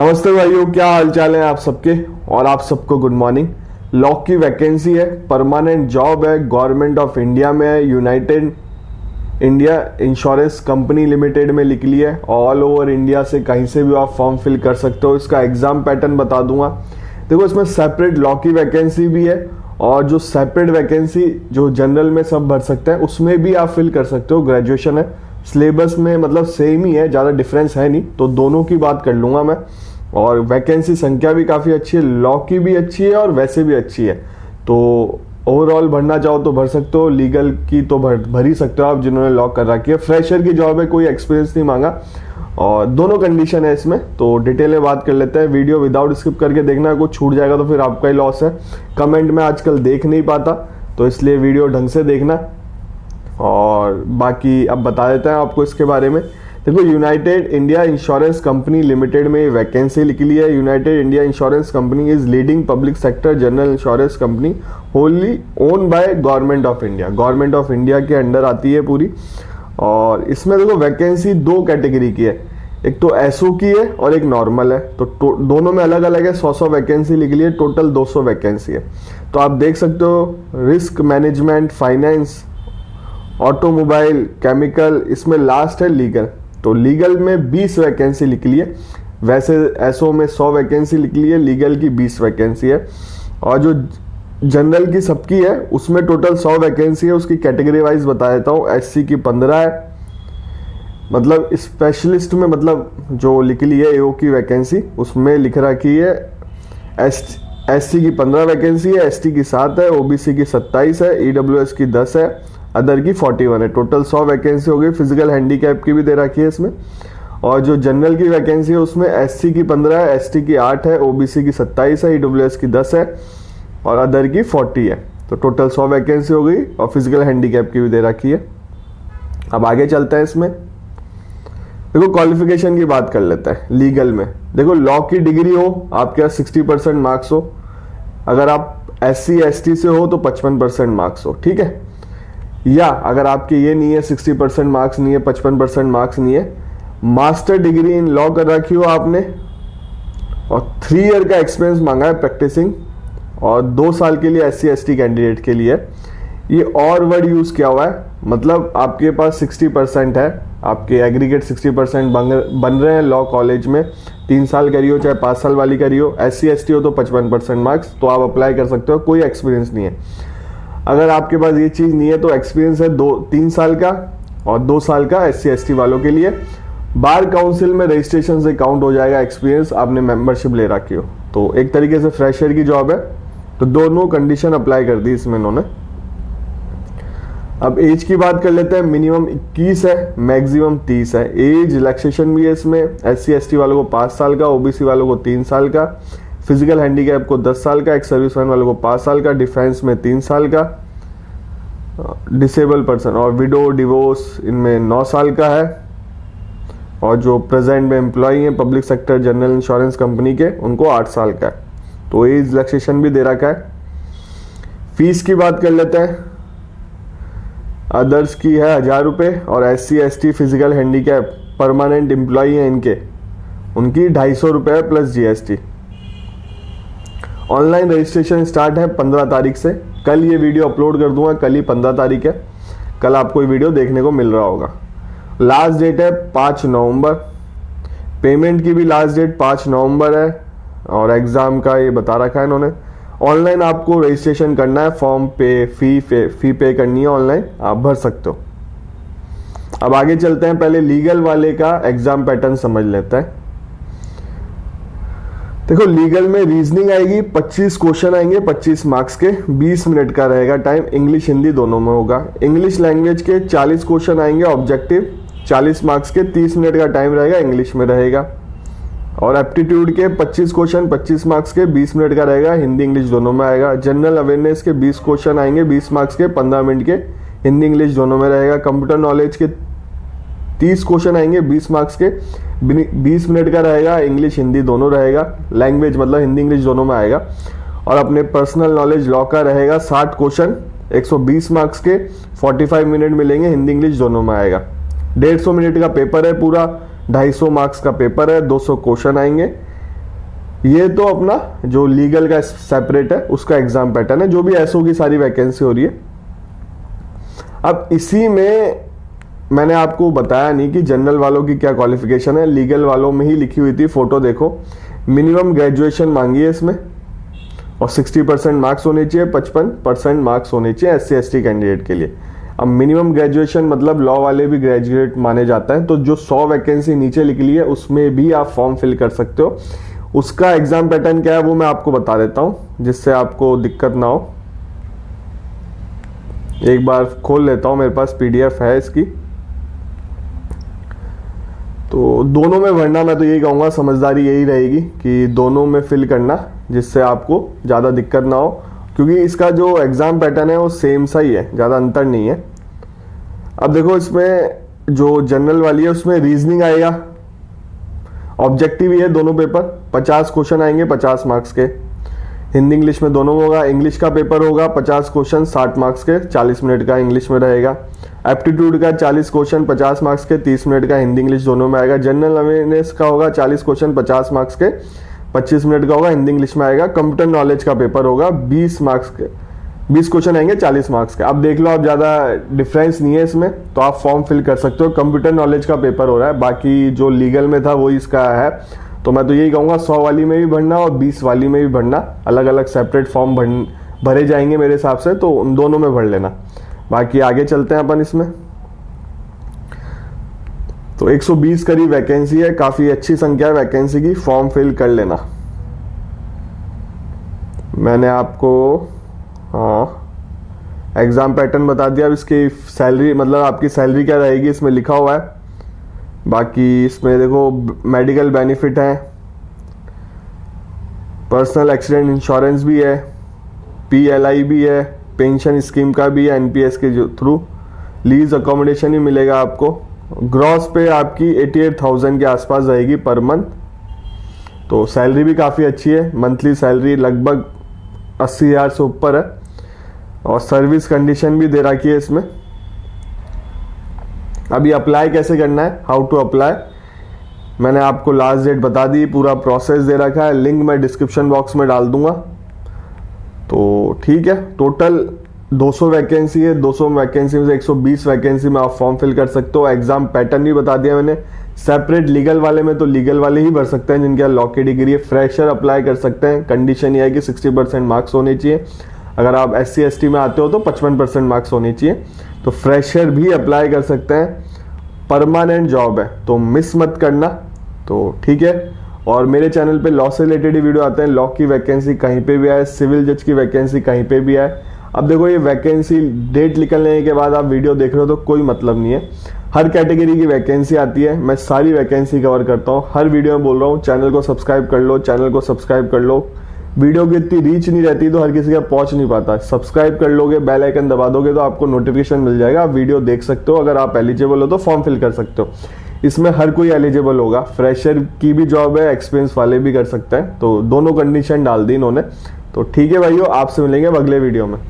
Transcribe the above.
नमस्ते भाइयों, क्या हाल चाल है आप सबके। और आप सबको गुड मॉर्निंग। लॉ की वैकेंसी है, परमानेंट जॉब है, गवर्नमेंट ऑफ इंडिया में है, United India insurance company limited में निकली है। ऑल ओवर इंडिया से कहीं से भी आप फॉर्म फिल कर सकते हो। इसका एग्जाम पैटर्न बता दूंगा। देखो, इसमें सेपरेट लॉ की वैकेंसी भी है और जो सेपरेट वैकेंसी जो जनरल में सब भर सकते हैं उसमें भी आप फिल कर सकते हो। ग्रेजुएशन है, सिलेबस में मतलब सेम ही है, ज़्यादा डिफरेंस है नहीं, तो दोनों की बात कर लूँगा मैं। और वैकेंसी संख्या भी काफ़ी अच्छी है, लॉ की भी अच्छी है और वैसे भी अच्छी है। तो ओवरऑल भरना चाहो तो भर सकते हो, लीगल की तो भर ही सकते हो आप जिन्होंने लॉ कर रखी है। फ्रेशर की जॉब है, कोई एक्सपीरियंस नहीं मांगा और दोनों कंडीशन है इसमें। तो डिटेल में बात कर लेते हैं। वीडियो विदाउट स्किप करके देखना, कुछ छूट जाएगा तो फिर आपका ही लॉस है। कमेंट में आजकल देख नहीं पाता तो इसलिए वीडियो ढंग से देखना। और बाकी अब बता देते हैं आपको इसके बारे में। देखो, United India insurance company limited में वैकेंसी निकली है। United India insurance company is leading public sector general insurance company Holi own by government of India. Government of India के अंडर आती है पूरी। और इसमें देखो वैकेंसी दो कैटेगरी की है, एक तो एसओ की है और एक नॉर्मल है। तो दोनों में अलग अलग है। 100 वैकेंसी निकली है, टोटल 200 वैकेंसी है। तो आप देख सकते हो, risk management, finance, automobile, chemical, इसमें लास्ट है लीगल। तो लीगल में 20 वैकेंसी निकली है। वैसे एसओ में 100 वैकेंसी निकली है, लीगल की 20 वैकेंसी है। और जो जनरल की सबकी है उसमें टोटल 100 वैकेंसी है। उसकी कैटेगरी वाइज बता देता हूँ। एससी की 15 है, मतलब स्पेशलिस्ट में, मतलब जो निकली है एओ की वैकेंसी उसमें लिख रखी है। एससी की 15 वैकेंसी है, एसटी की 7 है, ओबीसी की 27 है, ईडब्ल्यूएस की 10 है, अदर की 41 है। टोटल 100 वैकेंसी हो गई। फिजिकल हैंडीकैप की भी दे रखी है इसमें। और जो जनरल की वैकेंसी है उसमें एससी की 15 है, एसटी की 8 है, ओबीसी की 27 है, ईडब्ल्यूएस की 10 है और अदर की 40 है। तो टोटल 100 वैकेंसी हो गई और फिजिकल हैंडीकैप की भी दे रखी है। अब आगे चलते हैं इसमें। देखो, क्वालिफिकेशन की बात कर लेते हैं। लीगल में देखो, लॉ की डिग्री हो, आपके पास 60% मार्क्स हो। अगर आप SC ST से हो तो 55% मार्क्स हो, ठीक है। या अगर आपके ये नहीं है, 60% मार्क्स नहीं है, 55% मार्क्स नहीं है, मास्टर डिग्री इन लॉ कर रखी हो आपने और 3 ईयर का एक्सपीरियंस मांगा है प्रैक्टिसिंग, और 2 साल के लिए SC ST कैंडिडेट के लिए। ये और वर्ड यूज किया हुआ है, मतलब आपके पास 60% है, आपके एग्रीगेट 60% बन रहे हैं लॉ कॉलेज में। 3 साल करी हो चाहे 5 साल वाली करी हो, SC ST हो तो 55% मार्क्स, तो आप अप्लाई कर सकते हो। कोई एक्सपीरियंस नहीं है। अगर आपके पास ये चीज़ नहीं है तो एक्सपीरियंस है 3 साल का और 2 साल का SC ST वालों के लिए। बार काउंसिल में रजिस्ट्रेशन से काउंट हो जाएगा एक्सपीरियंस, आपने मेंबरशिप ले रखी हो। तो एक तरीके से फ्रेशर की जॉब है। तो दोनों कंडीशन अप्लाई कर दी इसमें इन्होंने। अब एज की बात कर लेते हैं। मिनिमम 21 है, मैक्सिमम 30 है। एज रिलैक्सेशन भी है इसमें। SC ST वालों को 5 साल का, OBC वालों को 3 साल का, फिजिकल हैंडीकैप को 10 साल का, एक सर्विसमैन वालों को 5 साल का, डिफेंस में 3 साल का, डिसेबल पर्सन और विडो डिवोर्स इनमें 9 साल का है। और जो प्रेजेंट में एम्प्लॉई हैं public sector general insurance company के, उनको 8 साल का है। तो एज रिलैक्सेशन भी दे रखा है। फीस की बात कर लेते हैं। अदर्स की है 1000 रुपये और SC ST physical handicap permanent employee हैं इनके, उनकी 250 रुपये plus GST। Online registration start है 15 तारीख से। कल ये वीडियो अपलोड कर दूंगा, कल ही 15 तारीख है। कल आपको ये वीडियो देखने को मिल रहा होगा। लास्ट डेट है 5 नवंबर। पेमेंट की भी लास्ट डेट 5 नवंबर है और एग्ज़ाम का ये बता रखा है इन्होंने। ऑनलाइन आपको रजिस्ट्रेशन करना है, फॉर्म पे फी पे करनी है, ऑनलाइन आप भर सकते हो। अब आगे चलते हैं, पहले लीगल वाले का एग्जाम पैटर्न समझ लेते हैं। देखो, लीगल में रीजनिंग आएगी, 25 क्वेश्चन आएंगे 25 मार्क्स के, 20 मिनट का रहेगा टाइम। इंग्लिश हिंदी दोनों में होगा। इंग्लिश लैंग्वेज के 40 क्वेश्चन आएंगे ऑब्जेक्टिव, 40 मार्क्स के, 30 मिनट का टाइम रहेगा, इंग्लिश में रहेगा। और एप्टीट्यूड के 25 क्वेश्चन 25 मार्क्स के, 20 मिनट का रहेगा, हिंदी इंग्लिश दोनों में आएगा। जनरल अवेयरनेस के 20 क्वेश्चन आएंगे 20 मार्क्स के, 15 मिनट के, हिंदी इंग्लिश दोनों में रहेगा। कंप्यूटर नॉलेज के 30 क्वेश्चन आएंगे 20 मार्क्स के, 20 मिनट का रहेगा, इंग्लिश हिंदी दोनों रहेगा। लैंग्वेज मतलब हिंदी इंग्लिश दोनों में आएगा। और अपने पर्सनल नॉलेज लॉ का रहेगा 60 क्वेश्चन 120 मार्क्स के, 45 मिनट मिलेंगे, हिंदी इंग्लिश दोनों में आएगा। 150 मिनट का पेपर है पूरा, 250 मार्क्स का पेपर है, 200 क्वेश्चन आएंगे। ये तो अपना जो लीगल का सेपरेट है उसका एग्जाम पैटर्न है, जो भी एसओ की सारी वैकेंसी हो रही है। अब इसी में मैंने आपको बताया नहीं कि जनरल वालों की क्या क्वालिफिकेशन है, लीगल वालों में ही लिखी हुई थी, फोटो देखो। मिनिमम ग्रेजुएशन मांगी है इसमें और 60% मार्क्स होने चाहिए, 55% मार्क्स होने चाहिए SC/ST कैंडिडेट के लिए। अब मिनिमम ग्रेजुएशन मतलब लॉ वाले भी ग्रेजुएट माने जाता है, तो जो 100 वैकेंसी नीचे लिख ली है उसमें भी आप फॉर्म फिल कर सकते हो। उसका एग्जाम पैटर्न क्या है वो मैं आपको बता देता हूं, जिससे आपको दिक्कत ना हो। एक बार खोल लेता हूं, मेरे पास PDF है इसकी। तो दोनों में भरना, मैं तो यही कहूँगा, समझदारी यही रहेगी कि दोनों में फिल करना, जिससे आपको ज़्यादा दिक्कत ना हो, क्योंकि इसका जो एग्ज़ाम पैटर्न है वो सेम सा ही है, ज़्यादा अंतर नहीं है। अब देखो इसमें जो जनरल वाली है उसमें रीजनिंग आएगा, ऑब्जेक्टिव ही है दोनों पेपर, 50 क्वेश्चन आएंगे 50 मार्क्स के। हिंदी इंग्लिश में दोनों में होगा। इंग्लिश का पेपर होगा 50 क्वेश्चन 60 मार्क्स के, 40 मिनट का इंग्लिश में रहेगा। एप्टीट्यूड का 40 क्वेश्चन 50 मार्क्स के, 30 मिनट का हिंदी इंग्लिश दोनों में आएगा। जनरल अवेयरनेस का होगा 40 क्वेश्चन 50 मार्क्स के, 25 मिनट का होगा, हिंदी इंग्लिश में आएगा। कंप्यूटर नॉलेज का पेपर होगा 20 मार्क्स के, 20 क्वेश्चन आएंगे 40 मार्क्स के। अब देख लो, आप ज़्यादा डिफरेंस नहीं है इसमें, तो आप फॉर्म फिल कर सकते हो। कंप्यूटर नॉलेज का पेपर हो रहा है, बाकी जो लीगल में था वही इसका है। तो मैं तो यही कहूँगा 100 वाली में भी भरना और 20 वाली में भी भरना, अलग अलग सेपरेट फॉर्म भरे जाएंगे मेरे हिसाब से, तो उन दोनों में भर लेना। बाकी आगे चलते हैं अपन इसमें। तो 120 करीब वैकेंसी है, काफ़ी अच्छी संख्या है वैकेंसी की, फॉर्म फिल कर लेना। मैंने आपको एग्ज़ाम पैटर्न बता दिया। अब इसकी सैलरी, मतलब आपकी सैलरी क्या रहेगी इसमें लिखा हुआ है। बाकी इसमें देखो मेडिकल बेनिफिट है, पर्सनल एक्सीडेंट इंश्योरेंस भी है, PLI भी है, पेंशन स्कीम का भी है NPS के थ्रू, लीज अकोमोडेशन ही मिलेगा आपको। ग्रॉस पे आपकी 88,000 के आसपास रहेगी पर मंथ। तो सैलरी भी काफ़ी अच्छी है, मंथली सैलरी लगभग 80,000 से ऊपर है, और सर्विस कंडीशन भी दे रखी है इसमें। अभी अप्लाई कैसे करना है, हाउ टू अप्लाई, मैंने आपको लास्ट डेट बता दी, पूरा प्रोसेस दे रखा है, लिंक मैं डिस्क्रिप्शन बॉक्स में डाल दूंगा। तो ठीक है, टोटल 200 वैकेंसी है, 200 वैकेंसी में से 120 वैकेंसी में आप फॉर्म फिल कर सकते हो। एग्जाम पैटर्न भी बता दिया मैंने। सेपरेट लीगल वाले में तो लीगल वाले ही भर सकते हैं जिनके लॉ की डिग्री है। फ्रेशर अप्लाई कर सकते हैं, कंडीशन ये है कि 60% मार्क्स होने चाहिए। अगर आप SC/ST में आते हो तो 55% मार्क्स होने चाहिए। तो फ्रेशर भी अप्लाई कर सकते हैं, परमानेंट जॉब है, तो मिस मत करना। तो ठीक है, और मेरे चैनल पे लॉ से रिलेटेड ही वीडियो आते हैं। लॉ की वैकेंसी कहीं पे भी आए, सिविल जज की वैकेंसी कहीं पे भी आए। अब देखो, ये वैकेंसी डेट निकलने के बाद आप वीडियो देख रहे हो तो कोई मतलब नहीं है। हर कैटेगरी की वैकेंसी आती है, मैं सारी वैकेंसी कवर करता हूँ। हर वीडियो में बोल रहा हूँ चैनल को सब्सक्राइब कर लो, चैनल को सब्सक्राइब कर लो। वीडियो की इतनी रीच नहीं रहती तो हर किसी का पहुंच नहीं पाता। सब्सक्राइब कर लोगे, बेल आइकन दबा दोगे तो आपको नोटिफिकेशन मिल जाएगा, आप वीडियो देख सकते हो। अगर आप एलिजिबल हो तो फॉर्म फिल कर सकते हो। इसमें हर कोई एलिजिबल होगा, फ्रेशर की भी जॉब है, एक्सपीरियंस वाले भी कर सकते हैं। तो दोनों कंडीशन डाल दी इन्होंने। तो ठीक है भाइयों, आपसे मिलेंगे अगले वीडियो में।